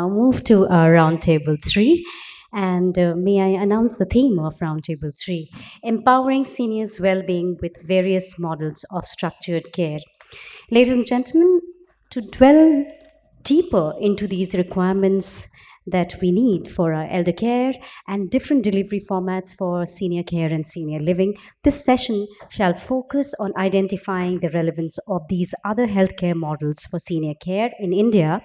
Move to Roundtable 3. And may I announce the theme of Roundtable 3? Empowering Seniors Wellbeing with Various Models of Structured Care. Ladies and gentlemen, to dwell deeper into these requirements that we need for our elder care and different delivery formats for senior care and senior living, this session shall focus on identifying the relevance of these other healthcare models for senior care in India,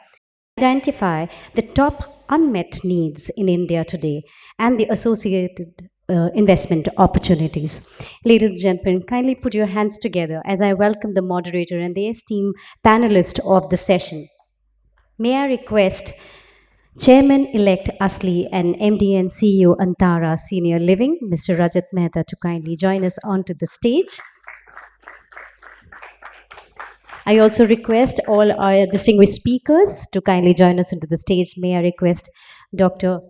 identify the top unmet needs in India today and the associated investment opportunities. Ladies and gentlemen, kindly put your hands together as I welcome the moderator and the esteemed panelist of the session. May I request Chairman Elect ASLI and MD and CEO Antara Senior Living, Mr. Rajit Mehta, to kindly join us onto the stage. I also request all our distinguished speakers to kindly join us into the stage. May I request Dr.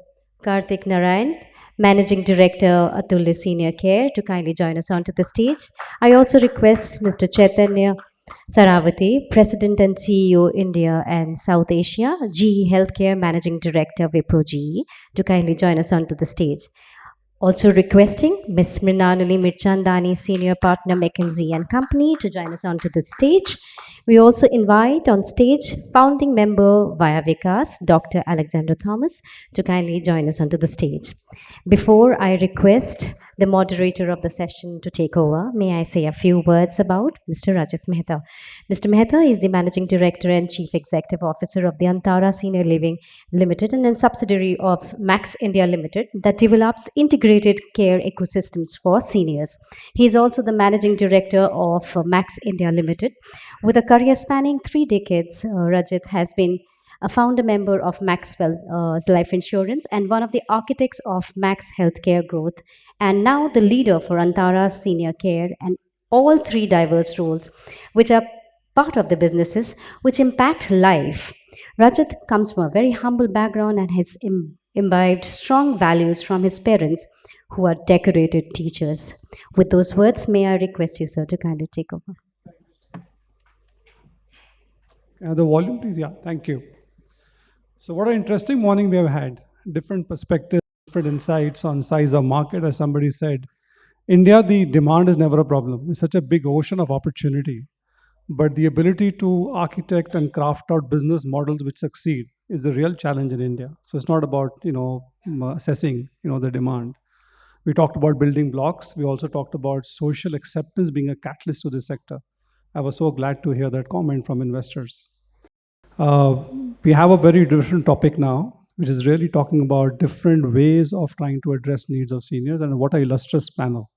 Karthik Narayan, Managing Director, Athulya Senior Care, to kindly join us onto the stage. I also request Mr. Chaitanya Sarawate, President and CEO, India and South Asia, GE Healthcare Managing Director, Wipro GE, to kindly join us onto the stage. Also requesting Ms. Mrinalini Mirchandani, Senior Partner, McKinsey and Company, to join us onto the stage. We also invite on stage founding member Vayah Vikas, Dr. Alexander Thomas, to kindly join us onto the stage. Before I request the moderator of the session to take over, may I say a few words about Mr. Rajit Mehta. Mr. Mehta is the Managing Director and Chief Executive Officer of the Antara Senior Living Limited and a subsidiary of Max India Limited that develops integrated care ecosystems for seniors. He is also the Managing Director of Max India Limited. With a career spanning 3 decades, Rajit has been a founder member of Maxwell Life Insurance and one of the architects of Max Healthcare Growth, and now the leader for Antara Senior Care, and all 3 diverse roles, which are part of the businesses which impact life. Rajat comes from a very humble background and has imbibed strong values from his parents, who are decorated teachers. With those words, may I request you, sir, to kindly take over. The volume, please. Yeah, thank you. So what an interesting morning we have had. Different perspectives, different insights on size of market. As somebody said, India, the demand is never a problem. It's such a big ocean of opportunity. But the ability to architect and craft out business models which succeed is the real challenge in India. So it's not about, assessing, the demand. We talked about building blocks. We also talked about social acceptance being a catalyst to this sector. I was so glad to hear that comment from investors. We have a very different topic now, which is really talking about different ways of trying to address needs of seniors, and what an illustrious panel.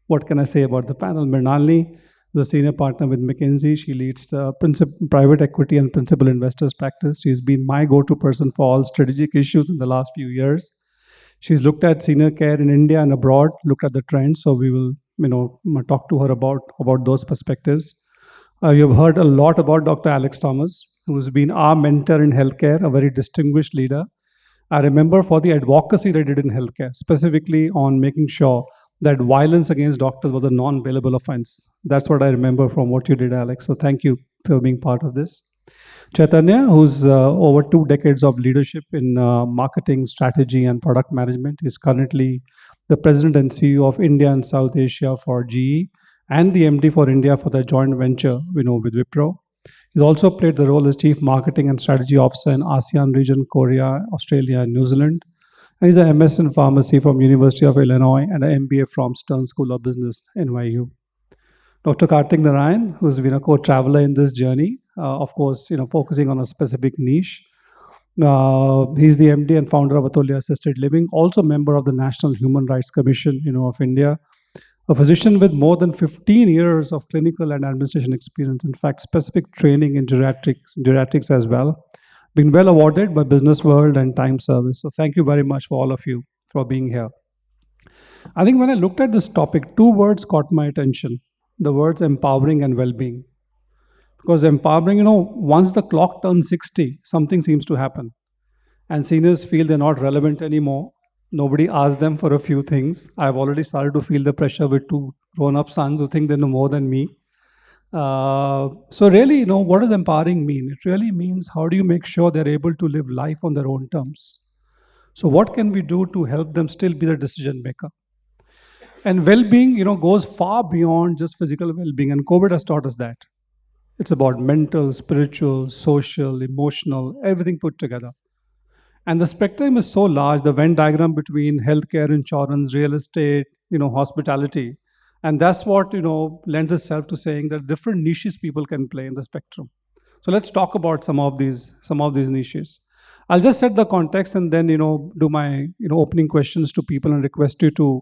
What can I say about the panel? Mrinalini, the senior partner with McKinsey. She leads the private equity and principal investors practice. She's been my go-to person for all strategic issues in the last few years. She's looked at senior care in India and abroad, looked at the trends. So we will, talk to her about those perspectives. You've heard a lot about Dr. Alex Thomas, who's been our mentor in healthcare, a very distinguished leader. I remember for the advocacy they did in healthcare, specifically on making sure that violence against doctors was a non-bailable offense. That's what I remember from what you did, Alex. So thank you for being part of this. Chaitanya, who's over 2 decades of leadership in marketing, strategy, and product management, is currently the president and CEO of India and South Asia for GE, and the MD for India for the joint venture, with Wipro. He's also played the role as Chief Marketing and Strategy Officer in ASEAN region, Korea, Australia, and New Zealand. And he's an MS in Pharmacy from University of Illinois and an MBA from Stern School of Business, NYU. Dr. Karthik Narayan, who's been a co-traveler in this journey, of course, focusing on a specific niche. He's the MD and founder of Athulya Assisted Living, also member of the National Human Rights Commission, of India. A physician with more than 15 years of clinical and administration experience, in fact, specific training in geriatrics as well. Been well awarded by Business World and Time Service. So thank you very much for all of you for being here. I think when I looked at this topic, 2 words caught my attention. The words empowering and well-being. Because empowering, once the clock turns 60, something seems to happen. And seniors feel they're not relevant anymore. Nobody asked them for a few things. I've already started to feel the pressure with 2 grown-up sons who think they know more than me. So really, what does empowering mean? It really means how do you make sure they're able to live life on their own terms? So what can we do to help them still be the decision maker? And well-being, goes far beyond just physical well-being, and COVID has taught us that. It's about mental, spiritual, social, emotional, everything put together. And the spectrum is so large, the Venn diagram between healthcare, insurance, real estate, hospitality. And that's what, lends itself to saying that different niches people can play in the spectrum. So let's talk about some of these niches. I'll just set the context and then, do my, opening questions to people and request you to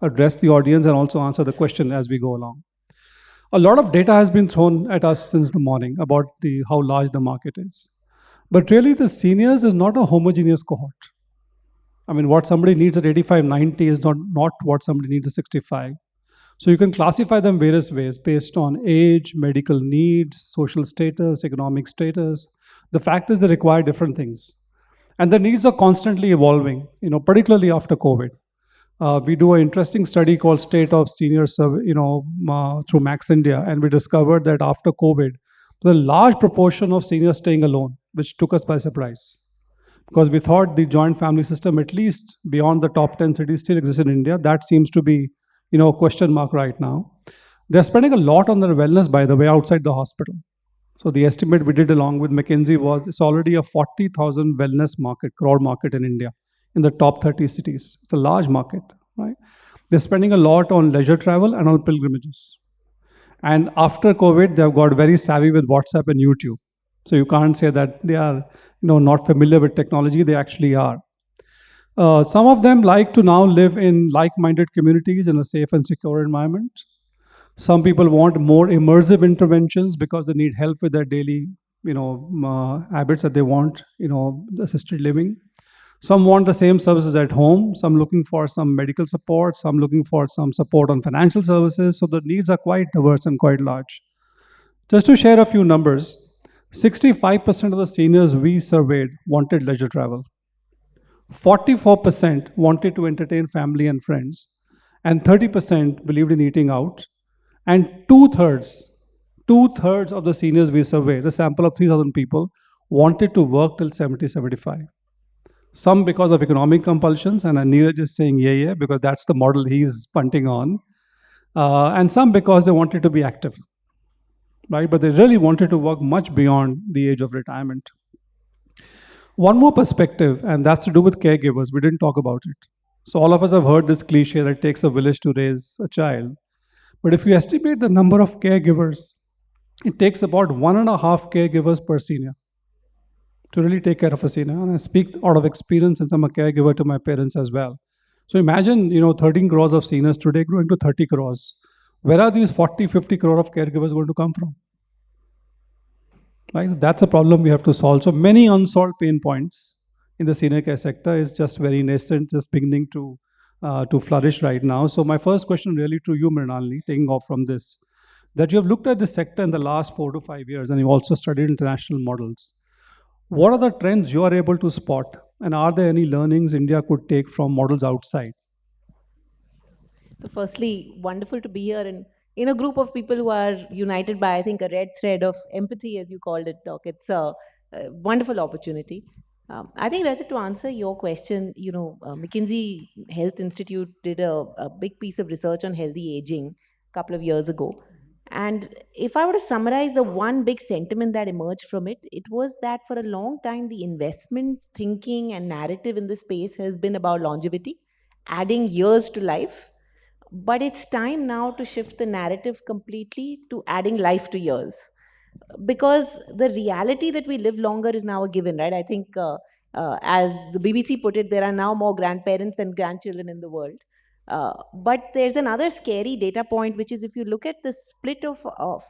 address the audience and also answer the question as we go along. A lot of data has been thrown at us since the morning about the how large the market is. But really, the seniors is not a homogeneous cohort. I mean, what somebody needs at 85, 90 is not what somebody needs at 65. So you can classify them various ways based on age, medical needs, social status, economic status. The fact is they require different things. And the needs are constantly evolving, particularly after COVID. We do an interesting study called State of Senior Survey, through Max India, and we discovered that after COVID, there's a large proportion of seniors staying alone, which took us by surprise. Because we thought the joint family system, at least beyond the top 10 cities, still exists in India. That seems to be, a question mark right now. They're spending a lot on their wellness, by the way, outside the hospital. So the estimate we did along with McKinsey was it's already a 40,000 wellness market, crore market in India, in the top 30 cities. It's a large market, right? They're spending a lot on leisure travel and on pilgrimages. And after COVID, they've got very savvy with WhatsApp and YouTube. So you can't say that they are, not familiar with technology. They actually are. Some of them like to now live in like-minded communities in a safe and secure environment. Some people want more immersive interventions because they need help with their daily, habits that they want, assisted living. Some want the same services at home. Some looking for some medical support. Some looking for some support on financial services. So the needs are quite diverse and quite large. Just to share a few numbers, 65% of the seniors we surveyed wanted leisure travel. 44% wanted to entertain family and friends, and 30% believed in eating out, and two-thirds of the seniors we surveyed, a sample of 3,000 people, wanted to work till 70, 75. Some because of economic compulsions, and Neeraj is saying yeah, because that's the model he's punting on, and some because they wanted to be active, right? But they really wanted to work much beyond the age of retirement. One more perspective, and that's to do with caregivers. We didn't talk about it. So all of us have heard this cliche that it takes a village to raise a child. But if you estimate the number of caregivers, it takes about 1.5 caregivers per senior to really take care of a senior. And I speak out of experience since I'm a caregiver to my parents as well. So imagine, 13 crores of seniors today growing to 30 crores. Where are these 40, 50 crore of caregivers going to come from? Right? That's a problem we have to solve. So many unsolved pain points in the senior care sector is just very nascent, just beginning to flourish right now. So my first question really to you, Mrinalini, taking off from this, that you have looked at this sector in the last 4 to 5 years, and you've also studied international models. What are the trends you are able to spot, and are there any learnings India could take from models outside? So, firstly, wonderful to be here and in a group of people who are united by, I think, a red thread of empathy, as you called it, Doc. It's a wonderful opportunity. I think, Rajat, to answer your question, McKinsey Health Institute did a big piece of research on healthy aging a couple of years ago. And if I were to summarize the one big sentiment that emerged from it, it was that for a long time, the investments, thinking, and narrative in this space has been about longevity, adding years to life, but it's time now to shift the narrative completely to adding life to years, because the reality that we live longer is now a given, right? I think, as the BBC put it, there are now more grandparents than grandchildren in the world. But there's another scary data point, which is if you look at the split of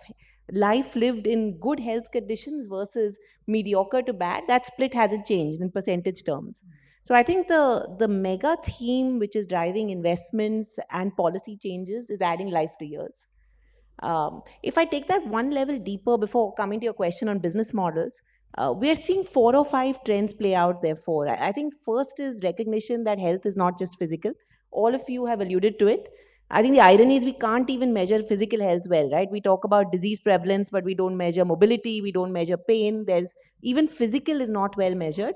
life lived in good health conditions versus mediocre to bad, that split hasn't changed in percentage terms. So I think the mega theme which is driving investments and policy changes is adding life to years. If I take that one level deeper before coming to your question on business models, we are seeing 4 or 5 trends play out. Therefore, I think first is recognition that health is not just physical. All of you have alluded to it. I think the irony is we can't even measure physical health well, right? We talk about disease prevalence, but we don't measure mobility, we don't measure pain. There's even physical is not well measured.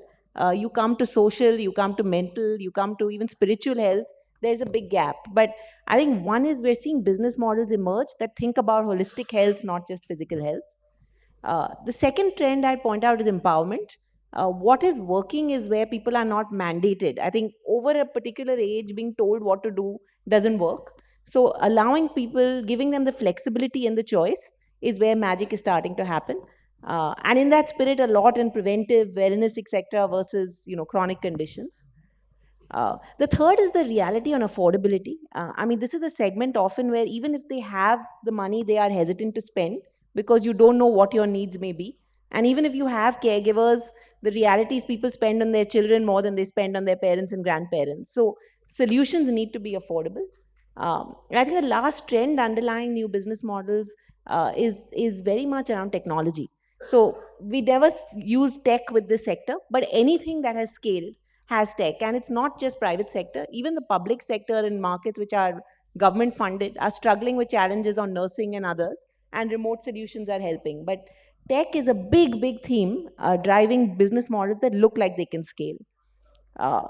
You come to social, you come to mental, you come to even spiritual health. There's a big gap. But I think one is we're seeing business models emerge that think about holistic health, not just physical health. The second trend I'd point out is empowerment. What is working is where people are not mandated. I think over a particular age, being told what to do doesn't work. So, allowing people, giving them the flexibility and the choice is where magic is starting to happen. And in that spirit, a lot in preventive wellness, etc., versus chronic conditions. The third is the reality on affordability. I mean, this is a segment often where even if they have the money, they are hesitant to spend because you don't know what your needs may be. And even if you have caregivers, the reality is people spend on their children more than they spend on their parents and grandparents. So solutions need to be affordable. I think the last trend underlying new business models is very much around technology. So we never use tech with this sector, but anything that has scaled has tech. And it's not just private sector, even the public sector in markets which are government funded are struggling with challenges on nursing and others, and remote solutions are helping. But tech is a big theme driving business models that look like they can scale. uh,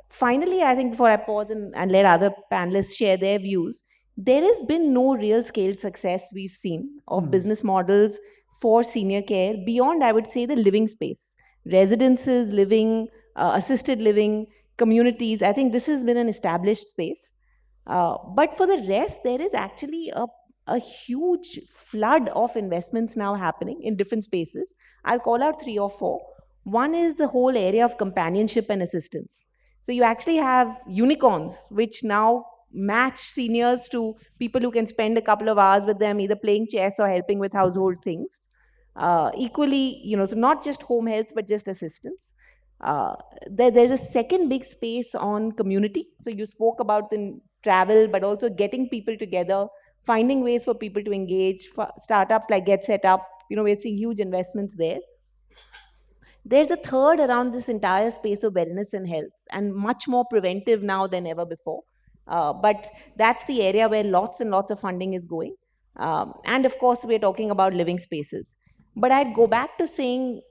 Finally, I think before I pause and let other panelists share their views, there has been no real scale success we've seen of business models for senior care beyond, I would say, the living space, residences, living, assisted living, communities. I think this has been an established space. But for the rest, there is actually a huge flood of investments now happening in different spaces. I'll call out three or four. One is the whole area of companionship and assistance. So you actually have unicorns, which now match seniors to people who can spend a couple of hours with them, either playing chess or helping with household things. Equally, so not just home health, but just assistance. There's a second big space on community. So you spoke about the travel, but also getting people together, finding ways for people to engage. Startups like Get Set Up, we're seeing huge investments there. There's a third around this entire space of wellness and health, and much more preventive now than ever before. But that's the area where lots and lots of funding is going. And of course, we're talking about living spaces. But I'd go back to saying,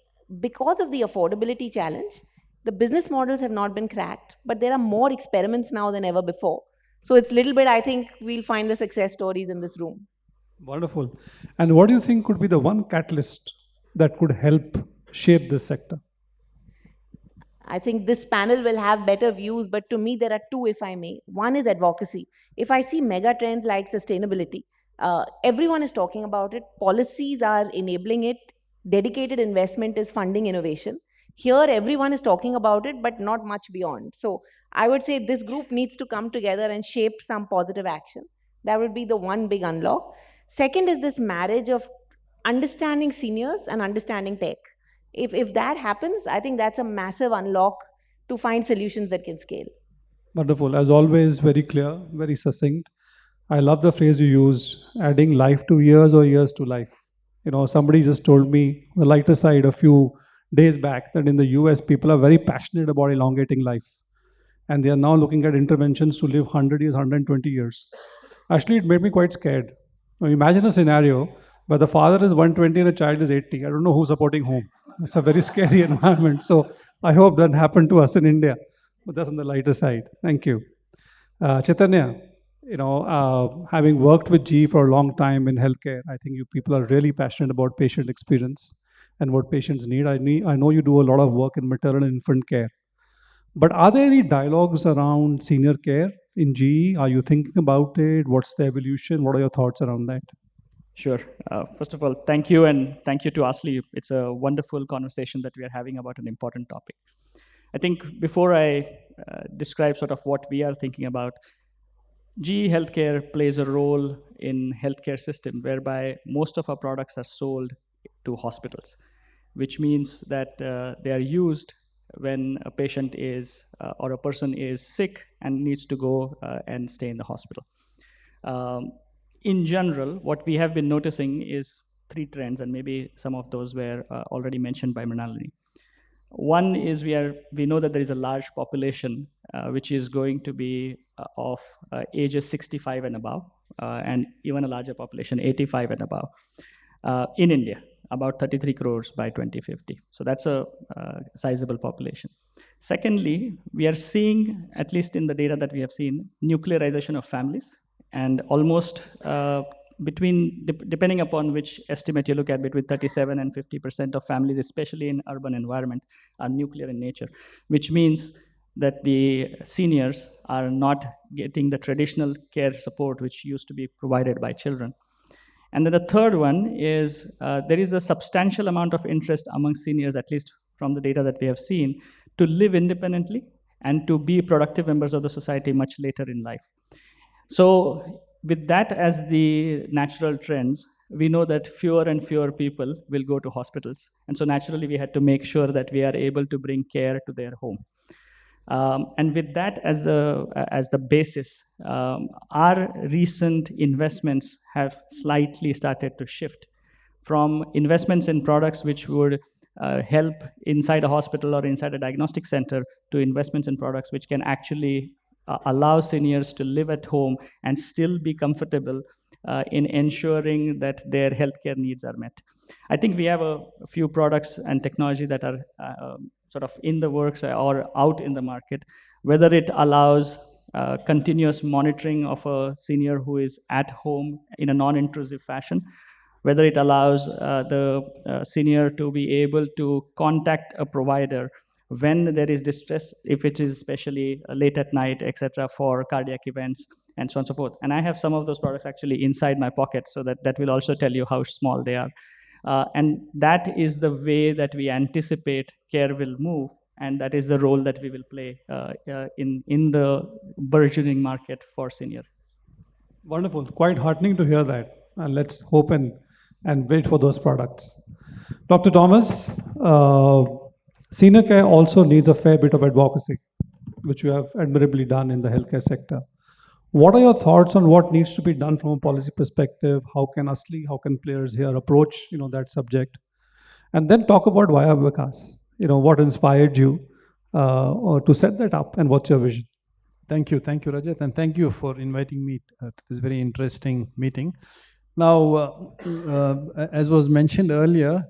because of the affordability challenge, the business models have not been cracked, but there are more experiments now than ever before. So it's little bit, I think we'll find the success stories in this room. Wonderful. And what do you think could be the one catalyst that could help shape this sector? I think this panel will have better views, but to me, there are two, if I may. One is advocacy. If I see mega trends like sustainability, everyone is talking about it. Policies are enabling it. Dedicated investment is funding innovation. Here, everyone is talking about it, but not much beyond. So, I would say this group needs to come together and shape some positive action. That would be the one big unlock. Second is this marriage of understanding seniors and understanding tech. If that happens, I think that's a massive unlock to find solutions that can scale. Wonderful. As always, very clear, very succinct. I love the phrase you use, adding life to years or years to life. Somebody just told me the lighter side a few days back that in the US, people are very passionate about elongating life. And they are now looking at interventions to live 100 years, 120 years. Actually, it made me quite scared. Now, imagine a scenario where the father is 120 and a child is 80. I don't know who's supporting whom. It's a very scary environment. So I hope that happened to us in India. But that's on the lighter side. Thank you. Chaitanya, having worked with GE for a long time in healthcare, I think you people are really passionate about patient experience and what patients need. I know you do a lot of work in maternal and infant care. But are there any dialogues around senior care in GE? Are you thinking about it? What's the evolution? What are your thoughts around that? Sure. First of all, thank you, and thank you to ASLI. It's a wonderful conversation that we are having about an important topic. I think before I describe sort of what we are thinking about, GE Healthcare plays a role in healthcare system whereby most of our products are sold to hospitals, which means that they are used when a patient is or a person is sick and needs to go and stay in the hospital. In general, what we have been noticing is three trends, and maybe some of those were already mentioned by Mrinalini. One is we know that there is a large population which is going to be of ages 65 and above, and even a larger population, 85 and above, in India, about 33 crores by 2050. So that's a sizable population. Secondly, we are seeing, at least in the data that we have seen, nuclearization of families, and almost depending upon which estimate you look at, between 37 and 50% of families, especially in urban environment, are nuclear in nature, which means that the seniors are not getting the traditional care support which used to be provided by children. And then the third one is there is a substantial amount of interest among seniors, at least from the data that we have seen, to live independently and to be productive members of the society much later in life. So with that as the natural trends, we know that fewer and fewer people will go to hospitals. And so naturally, we had to make sure that we are able to bring care to their home. And with that as the basis, our recent investments have slightly started to shift from investments in products which would help inside a hospital or inside a diagnostic center to investments in products which can actually allow seniors to live at home and still be comfortable in ensuring that their healthcare needs are met. I think we have a few products and technology that are sort of in the works or out in the market, whether it allows continuous monitoring of a senior who is at home in a non-intrusive fashion, whether it allows the senior to be able to contact a provider when there is distress, if it is especially late at night, etc., for cardiac events, and so on and so forth. And I have some of those products actually inside my pocket, so that will also tell you how small they are. And that is the way that we anticipate care will move, and that is the role that we will play in the burgeoning market for senior. Wonderful. Quite heartening to hear that. And let's hope and wait for those products. Dr. Thomas, senior care also needs a fair bit of advocacy, which you have admirably done in the healthcare sector. What are your thoughts on what needs to be done from a policy perspective? How can ASLI, how can players here approach that subject? And then talk about Vayah Vikas. What inspired you or to set that up, and what's your vision? Thank you, Rajat, and thank you for inviting me to this very interesting meeting. Now, as was mentioned earlier,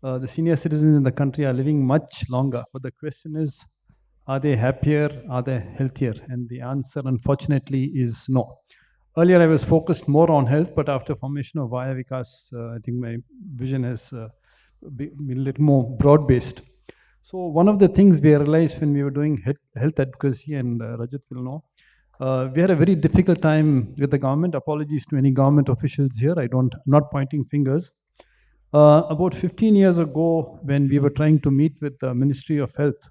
the senior citizens in the country are living much longer, but the question is, are they happier? Are they healthier? And the answer, unfortunately, is no. Earlier, I was focused more on health, but after formation of Vayah Vikas, I think my vision has been a little more broad-based. So one of the things we realized when we were doing health advocacy, and Rajat will know, we had a very difficult time with the government. Apologies to any government officials here. I'm not pointing fingers. About 15 years ago, when we were trying to meet with the Ministry of Health,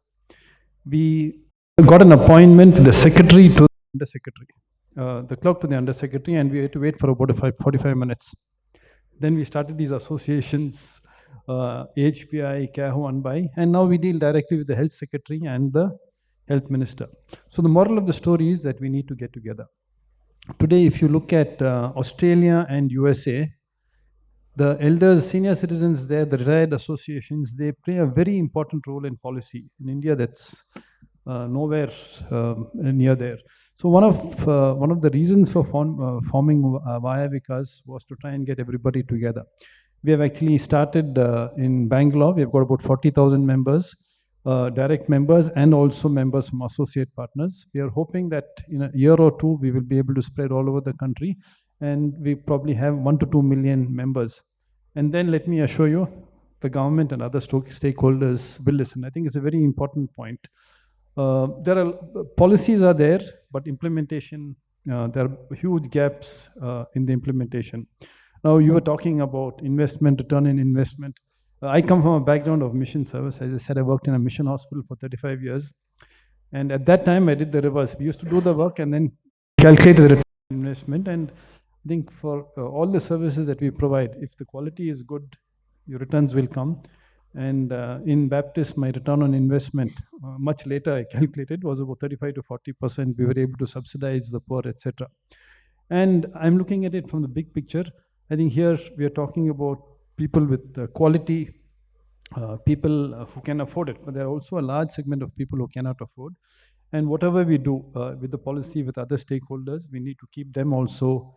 we got an appointment with the secretary to the undersecretary, the clerk to the undersecretary, and we had to wait for about 45 minutes. Then we started these associations, HPI, CAHO, ANBAI, and now we deal directly with the health secretary and the health minister. So the moral of the story is that we need to get together. Today, if you look at Australia and USA, the elders, senior citizens there, the retired associations, they play a very important role in policy. In India, that's nowhere near there. So one of the reasons for forming Vayah Vikas was to try and get everybody together. We have actually started in Bangalore. We have got about 40,000 members, direct members, and also members from associate partners. We are hoping that in a year or two, we will be able to spread all over the country, and we probably have 1 to 2 million members. And then let me assure you, the government and other stakeholders will listen. I think it's a very important point. There are policies are there, but implementation, there are huge gaps in the implementation. Now, you were talking about investment, return in investment. I come from a background of mission service. As I said, I worked in a mission hospital for 35 years. And at that time, I did the reverse. We used to do the work and then calculate the return on investment. And I think for all the services that we provide, if the quality is good, your returns will come. And in Baptist, my return on investment, much later I calculated, was about 35 to 40%. We were able to subsidize the poor, etc. And I'm looking at it from the big picture. I think here we are talking about people with quality, people who can afford it, but there are also a large segment of people who cannot afford. And whatever we do with the policy, with other stakeholders, we need to keep them also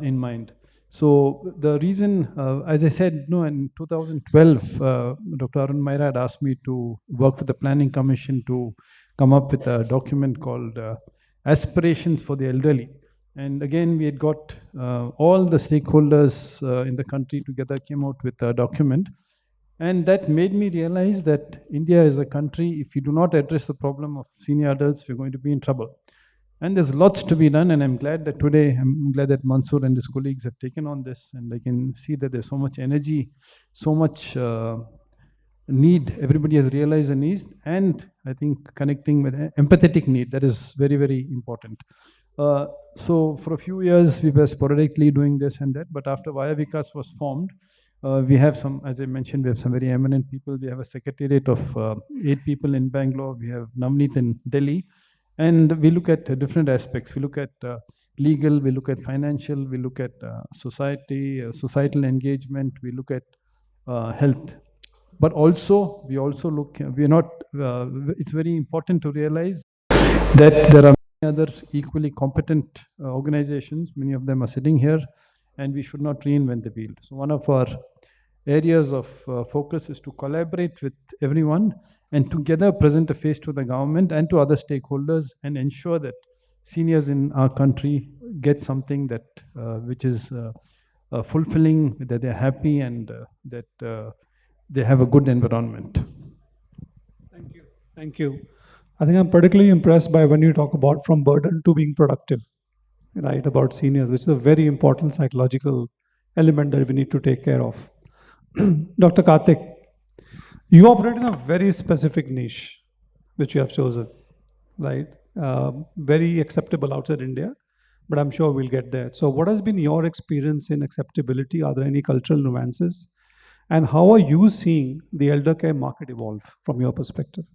in mind. So the reason, as I said, no, in 2012, Dr. Arun Maira had asked me to work with the Planning Commission to come up with a document called Aspirations for the Elderly. And again, we had got all the stakeholders in the country together, came out with a document. And that made me realize that India is a country, if you do not address the problem of senior adults, we're going to be in trouble. And there's lots to be done, and I'm glad that today, I'm glad that Mansoor and his colleagues have taken on this, and I can see that there's so much energy, so much need. Everybody has realized the need, and I think connecting with empathetic need, that is very, very important. So for a few years, we were sporadically doing this and that, but after Vayah Vikas was formed, we have some, as I mentioned, we have some very eminent people. We have a secretariat of 8 people in Bangalore. We have Navneet in Delhi. And we look at different aspects. We look at legal, we look at financial, we look at society, societal engagement, we look at health. But also, we also look, we are not, it's very important to realize that there are many other equally competent organizations. Many of them are sitting here, and we should not reinvent the wheel. So one of our areas of focus is to collaborate with everyone and together present a face to the government and to other stakeholders and ensure that seniors in our country get something that which is fulfilling, that they're happy, and that they have a good environment. Thank you. Thank you. I think I'm particularly impressed by when you talk about from burden to being productive, right, about seniors, which is a very important psychological element that we need to take care of. Dr. Karthik, you operate in a very specific niche, which you have chosen, right? Very acceptable outside India, but I'm sure we'll get there. So what has been your experience in acceptability? Are there any cultural nuances? And how are you seeing the elder care market evolve from your perspective?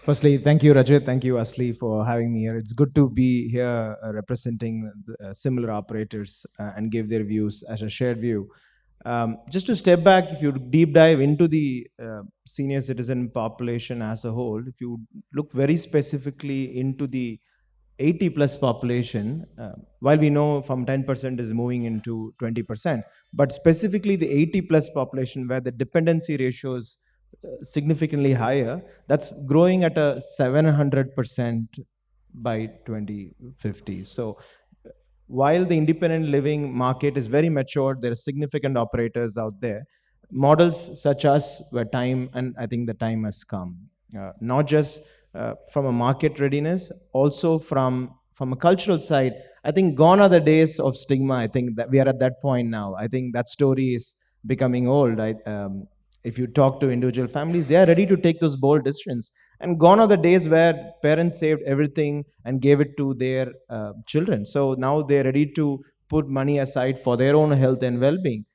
Firstly, thank you, Rajit. Thank you, ASLI, for having me here. It's good to be here representing similar operators and give their views as a shared view. Just to step back, if you deep dive into the senior citizen population as a whole, if you look very specifically into the 80 plus population, while we know from 10% is moving into 20%, but specifically the 80 plus population where the dependency ratio is significantly higher, that's growing at a 700% by 2050. So while the independent living market is very mature, there are significant operators out there. Models such as where time, and I think the time has come, not just from a market readiness, also from a cultural side. I think gone are the days of stigma. I think that we are at that point now. I think that story is becoming old. If you talk to individual families, they are ready to take those bold decisions. And gone are the days where parents saved everything and gave it to their children. So now they're ready to put money aside for their own health and well-being.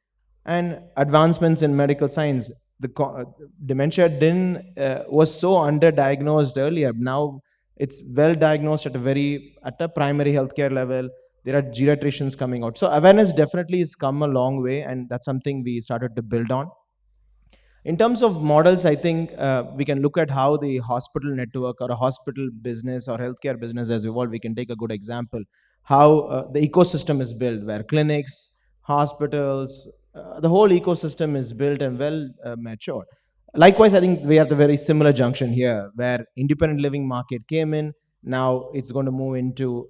And advancements in medical science, dementia was so underdiagnosed earlier. Now it's well diagnosed at a primary healthcare level. There are geriatricians coming out. So awareness definitely has come a long way, and that's something we started to build on. In terms of models, I think we can look at how the hospital network or a hospital business or healthcare business has evolved. We can take a good example, how the ecosystem is built, where clinics, hospitals, the whole ecosystem is built and well matured. Likewise, I think we are at a very similar junction here, where independent living market came in. Now it's going to move into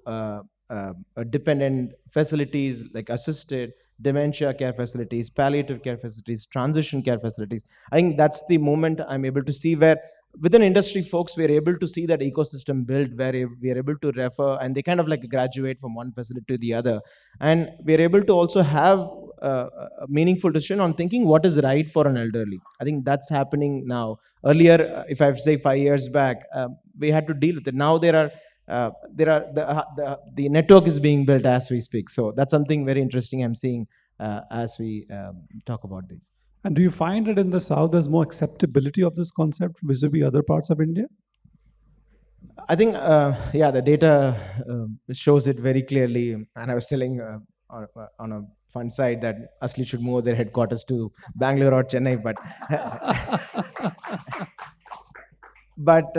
dependent facilities like assisted dementia care facilities, palliative care facilities, transition care facilities. I think that's the moment I'm able to see where within industry folks, we're able to see that ecosystem build where we are able to refer and they kind of like graduate from one facility to the other. And we're able to also have a meaningful decision on thinking what is right for an elderly. I think that's happening now. Earlier, if I have to say 5 years back, we had to deal with it. Now the network is being built as we speak. So that's something very interesting I'm seeing as we talk about this. And do you find that in the South there's more acceptability of this concept vis-a-vis other parts of India? I think, yeah, the data shows it very clearly. And I was telling on a fun side that ASLI should move their headquarters to Bangalore or Chennai, but But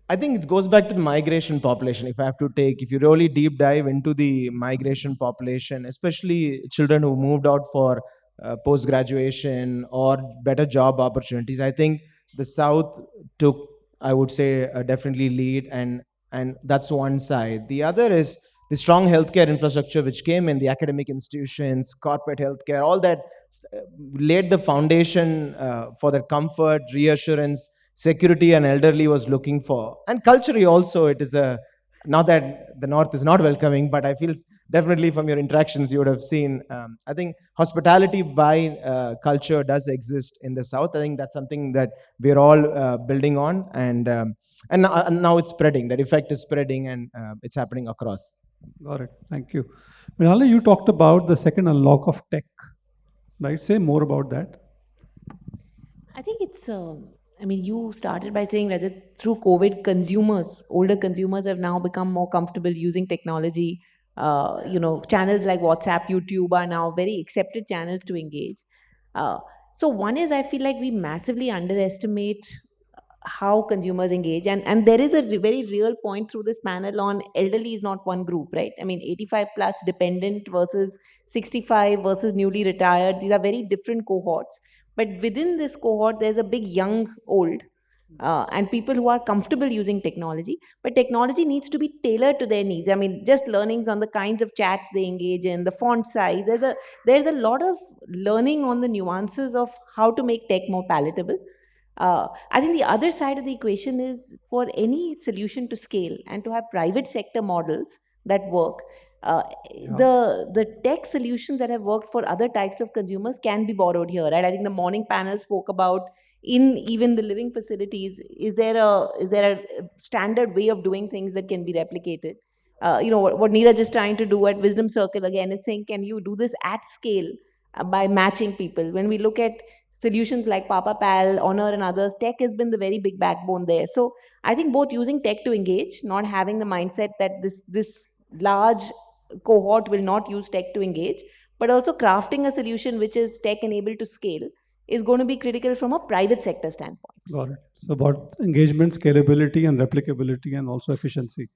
I think it goes back to the migration population. If you really deep dive into the migration population, especially children who moved out for post graduation or better job opportunities, I think the South took, I would say, definitely lead, and that's one side. The other is the strong healthcare infrastructure which came in, the academic institutions, corporate healthcare, all that laid the foundation for the comfort, reassurance, security an elderly was looking for. And culturally also, it is a, not that the North is not welcoming, but I feel definitely from your interactions you would have seen. I think hospitality by culture does exist in the South. I think that's something that we're all building on, and now it's spreading. That effect is spreading, and it's happening across. Got it. Thank you. Mrinalini, you talked about the second unlock of tech, right? Say more about that. I think it's, I mean, you started by saying, Rajat, through COVID, older consumers have now become more comfortable using technology. Channels like WhatsApp, YouTube are now very accepted channels to engage. So one is, I feel like we massively underestimate how consumers engage, and there is a very real point through this panel on elderly is not one group, right? I mean, 85 plus dependent versus 65 versus newly retired, these are very different cohorts, but within this cohort there's a big young old, and people who are comfortable using technology, but technology needs to be tailored to their needs. I mean, just learnings on the kinds of chats they engage in, the font size, there's a lot of learning on the nuances of how to make tech more palatable. I think the other side of the equation is for any solution to scale and to have private sector models that work. The tech solutions that have worked for other types of consumers can be borrowed here, right? I think the morning panel spoke about in even the living facilities. Is there a standard way of doing things that can be replicated? What Neeraj is trying to do at Wisdom Circle again is saying, can you do this at scale by matching people? When we look at solutions like Papa Pal, Honor, and others, tech has been the very big backbone there. So I think both using tech to engage, not having the mindset that this large cohort will not use tech to engage, but also crafting a solution which is tech enabled to scale is going to be critical from a private sector standpoint. Got it. So about engagement, scalability, and replicability, and also efficiency,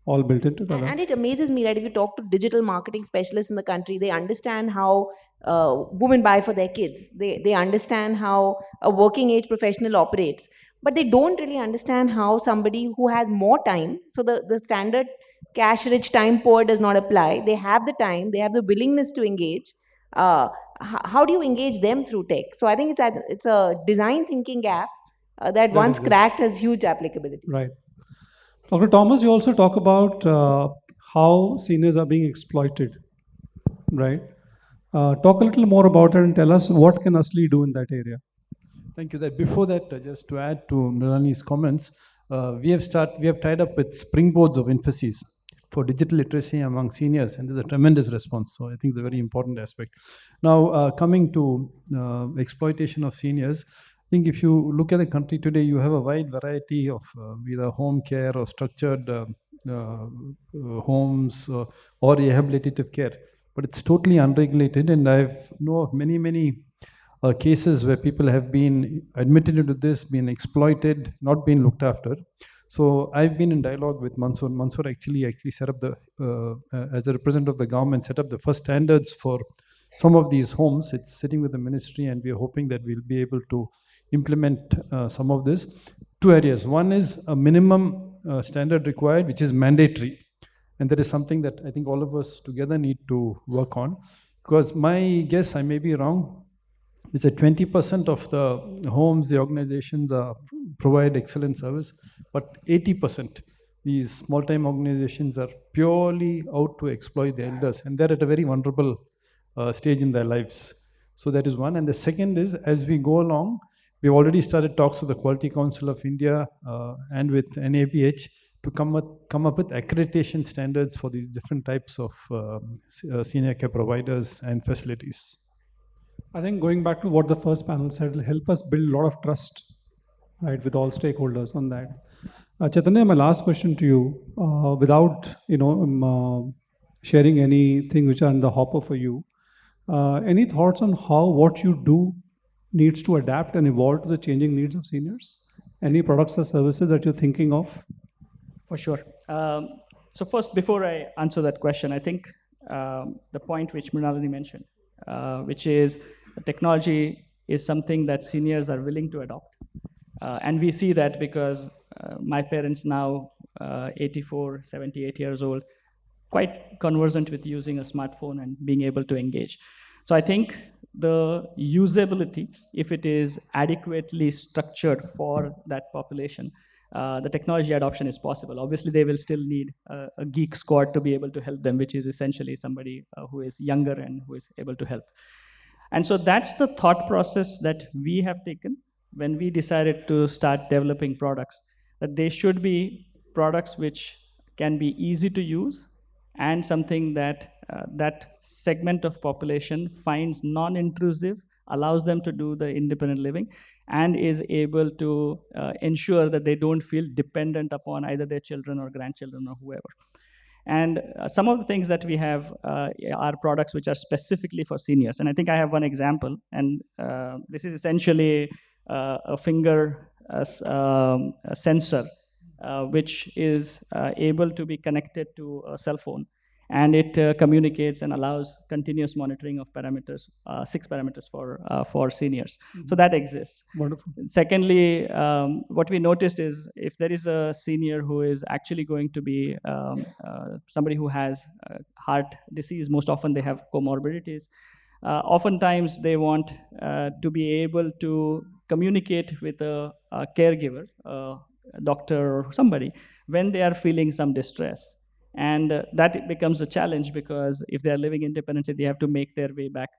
all built in together. And it amazes me that if you talk to digital marketing specialists in the country, they understand how women buy for their kids. They understand how a working age professional operates, but they don't really understand how somebody who has more time, so the standard cash rich time poor does not apply. They have the time, they have the willingness to engage. How do you engage them through tech? So I think it's a design thinking gap that once cracked has huge applicability. Right. Dr. Thomas, you also talk about how seniors are being exploited, right? Talk a little more about it and tell us what can ASLI do in that area. Thank you. Before that, just to add to Mrinalini's comments, we have tied up with springboards of emphasis for digital literacy among seniors, and there's a tremendous response. So I think it's a very important aspect. Now, coming to exploitation of seniors, I think if you look at the country today, you have a wide variety of either home care or structured homes or rehabilitative care, but it's totally unregulated. And I know of many cases where people have been admitted into this, been exploited, not been looked after. So I've been in dialogue with Mansoor. Mansoor actually set up as a representative of the government, set up the first standards for some of these homes. It's sitting with the ministry, and we're hoping that we'll be able to implement some of this. Two areas. One is a minimum standard required, which is mandatory. And that is something that I think all of us together need to work on. Because my guess, I may be wrong, is that 20% of the homes, the organizations provide excellent service, but 80%, these small-time organizations are purely out to exploit the elders, and they're at a very vulnerable stage in their lives. So that is one. And the second is, as we go along, we've already started talks with the Quality Council of India and with NABH to come up with accreditation standards for these different types of senior care providers and facilities. I think going back to what the first panel said, will help us build a lot of trust, right, with all stakeholders on that. Chaitanya, my last question to you, without sharing anything which are in the hopper for you, any thoughts on how what you do needs to adapt and evolve to the changing needs of seniors? Any products or services that you're thinking of? For sure. So first, before I answer that question, I think the point which Mrinalini mentioned, which is technology is something that seniors are willing to adopt. And we see that because my parents now, 84, 78 years old, quite conversant with using a smartphone and being able to engage. So I think the usability, if it is adequately structured for that population, the technology adoption is possible. Obviously, they will still need a geek squad to be able to help them, which is essentially somebody who is younger and who is able to help. And so that's the thought process that we have taken when we decided to start developing products, that they should be products which can be easy to use and something that that segment of population finds non-intrusive, allows them to do the independent living, and is able to ensure that they don't feel dependent upon either their children or grandchildren or whoever. And some of the things that we have are products which are specifically for seniors. And I think I have one example. And this is essentially a finger a sensor, which is able to be connected to a cell phone. And it communicates and allows continuous monitoring of parameters, 6 parameters for seniors. Mm-hmm. So that exists. Wonderful. Secondly, what we noticed is if there is a senior who is actually going to be somebody who has heart disease, most often they have comorbidities. Oftentimes they want to be able to communicate with a caregiver, a doctor or somebody, when they are feeling some distress. And that becomes a challenge because if they are living independently, they have to make their way back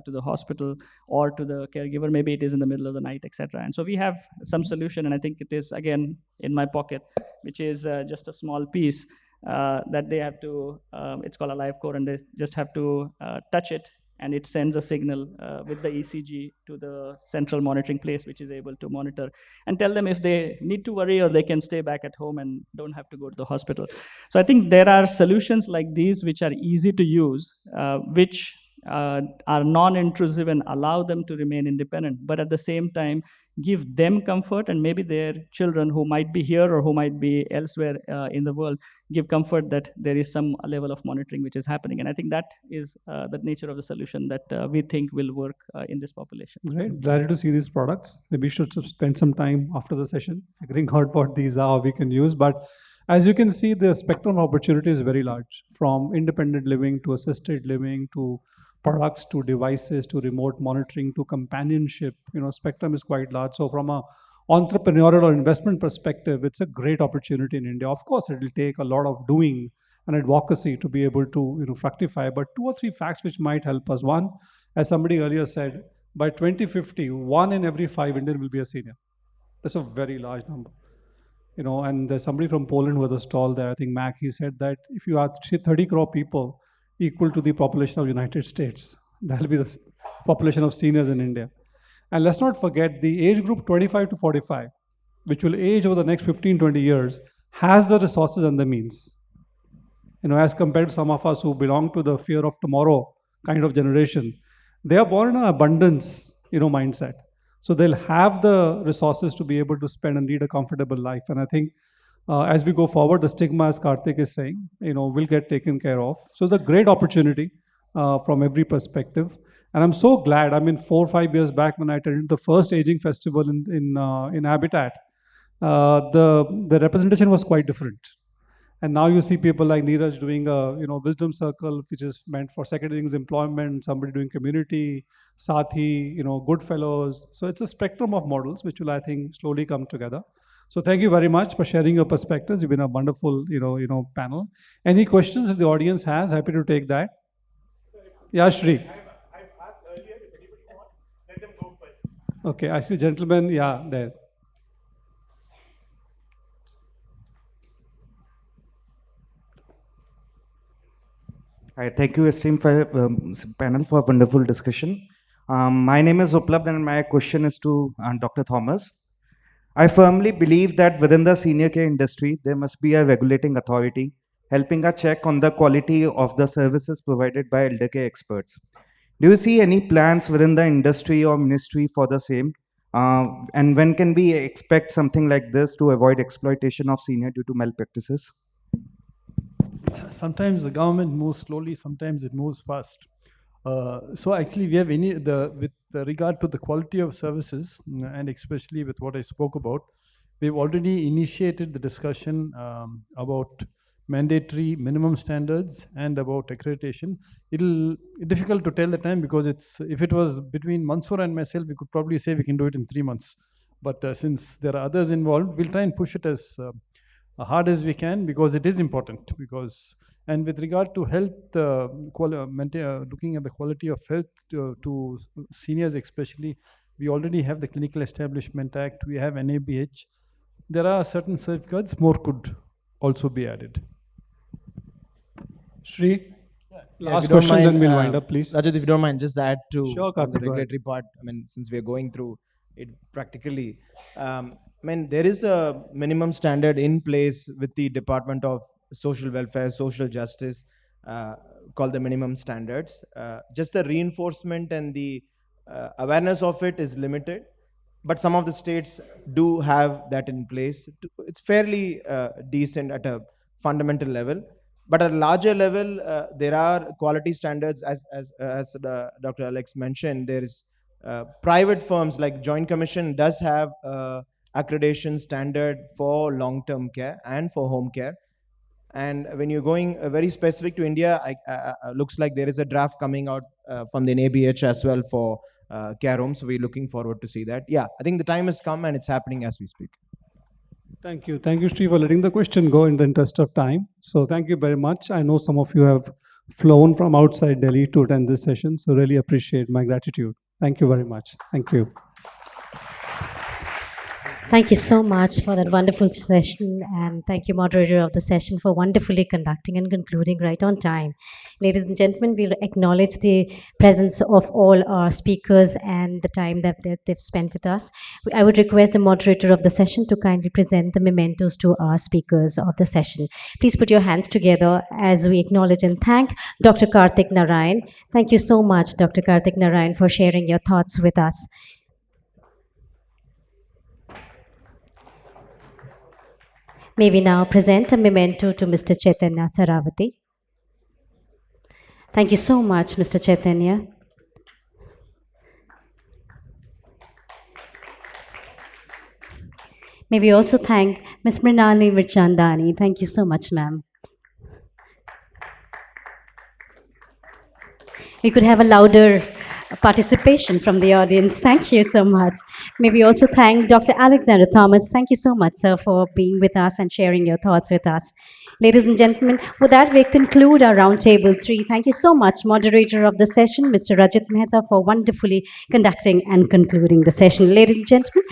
to the hospital or to the caregiver. Maybe it is in the middle of the night, etc. And so we have some solution, and I think it is, again, in my pocket, which is just a small piece that they have to, it's called a live core, and they just have to touch it, and it sends a signal with the ECG to the central monitoring place, which is able to monitor and tell them if they need to worry or they can stay back at home and don't have to go to the hospital. So I think there are solutions like these which are easy to use, which are non-intrusive and allow them to remain independent, but at the same time give them comfort, and maybe their children who might be here or who might be elsewhere in the world give comfort that there is some level of monitoring which is happening. And I think that is the nature of the solution that we think will work in this population. Great, glad to see these products. Maybe we should spend some time after the session figuring out what these are, we can use. But as you can see, the spectrum of opportunity is very large, from independent living to assisted living to products to devices to remote monitoring to companionship. Spectrum is quite large. So from a entrepreneurial or investment perspective, it's a great opportunity in India. Of course, it will take a lot of doing and advocacy to be able to fructify. But 2 or 3 facts which might help us. One, as somebody earlier said, by 2050, 1 in every 5 Indian will be a senior. That's a very large number. And there's somebody from Poland who has a stall there. I think Mac, he said that if you have 30 crore people, equal to the population of United States, that'll be the population of seniors in India. And let's not forget the age group 25 to 45, which will age over the next 15, 20 years, has the resources and the means. As compared to some of us who belong to the fear of tomorrow kind of generation, they are born in an abundance, mindset. So they'll have the resources to be able to spend and lead a comfortable life. And I think as we go forward, the stigma, as Karthik is saying, will get taken care of. So it's a great opportunity from every perspective. And I'm so glad. 4 or 5 years back when I attended the first aging festival in Habitat, the representation was quite different. And now you see people like Neeraj doing a wisdom circle, which is meant for second innings employment, somebody doing community, Sathi, good fellows. So it's a spectrum of models, which will, I think, slowly come together. So thank you very much for sharing your perspectives. You've been a wonderful, panel. Any questions if the audience has? Happy to take that. Yeah, Shri. I've asked earlier if anybody wants, let them go first. Okay, I see gentlemen. Yeah, there. Hi, thank you, esteemed panel, for a wonderful discussion. My name is Uplabh, and my question is to Dr. Thomas. I firmly believe that within the senior care industry, there must be a regulating authority helping a check on the quality of the services provided by elder care experts. Do you see any plans within the industry or ministry for the same? And when can we expect something like this to avoid exploitation of senior due to malpractices? Sometimes the government moves slowly, sometimes it moves fast. So actually, we have with regard to the quality of services, and especially with what I spoke about, we've already initiated the discussion about mandatory minimum standards and about accreditation. It'll difficult to tell the time, because it's if it was between Mansoor and myself, we could probably say we can do it in 3 months. But since there are others involved, we'll try and push it as hard as we can, because it is important. Because and with regard to health, looking at the quality of health to seniors especially, we already have the Clinical Establishment Act, we have NABH. There are certain safeguards, more could also be added. Shri, Yeah, last if you don't question, then mind, we'll wind up, please. Rajat, if you don't mind, just add to Sure, on the Karthik, go ahead. regulatory part. I mean, since we're going through it practically, I mean, there is a minimum standard in place with the Department of Social Welfare, Social Justice, called the minimum standards. Just the reinforcement and the awareness of it is limited, but some of the states do have that in place. It's fairly decent at a fundamental level. But at a larger level, there are quality standards, as Dr. Alex mentioned. There is private firms like Joint Commission does have accreditation standard for long-term care and for home care. And when you're going very specific to India, looks like there is a draft coming out from the NABH as well for care homes. So we're looking forward to see that. Yeah, I think the time has come and it's happening as we speak. Thank you. Thank you, Steve, for letting the question go in the interest of time. So thank you very much. I know some of you have flown from outside Delhi to attend this session, so really appreciate my gratitude. Thank you very much. Thank you. Thank you so much for that wonderful session, and thank you, moderator of the session, for wonderfully conducting and concluding right on time. Ladies and gentlemen, we'll acknowledge the presence of all our speakers and the time that they've spent with us. I would request the moderator of the session to kindly present the mementos to our speakers of the session. Please put your hands together as we acknowledge and thank Dr. Karthik Narayan. Thank you so much, Dr. Karthik Narayan, for sharing your thoughts with us. May we now present a memento to Mr. Chaitanya Sarawate. Thank you so much, Mr. Chaitanya. May we also thank Ms. Mrinalini Mirchandani. Thank you so much, ma'am. We could have a louder participation from the audience. Thank you so much. May we also thank Dr. Alexander Thomas. Thank you so much, sir, for being with us and sharing your thoughts with us. Ladies and gentlemen, with that, we conclude our roundtable 3. Thank you so much, moderator of the session, Mr. Rajit Mehta, for wonderfully conducting and concluding the session. Ladies and gentlemen,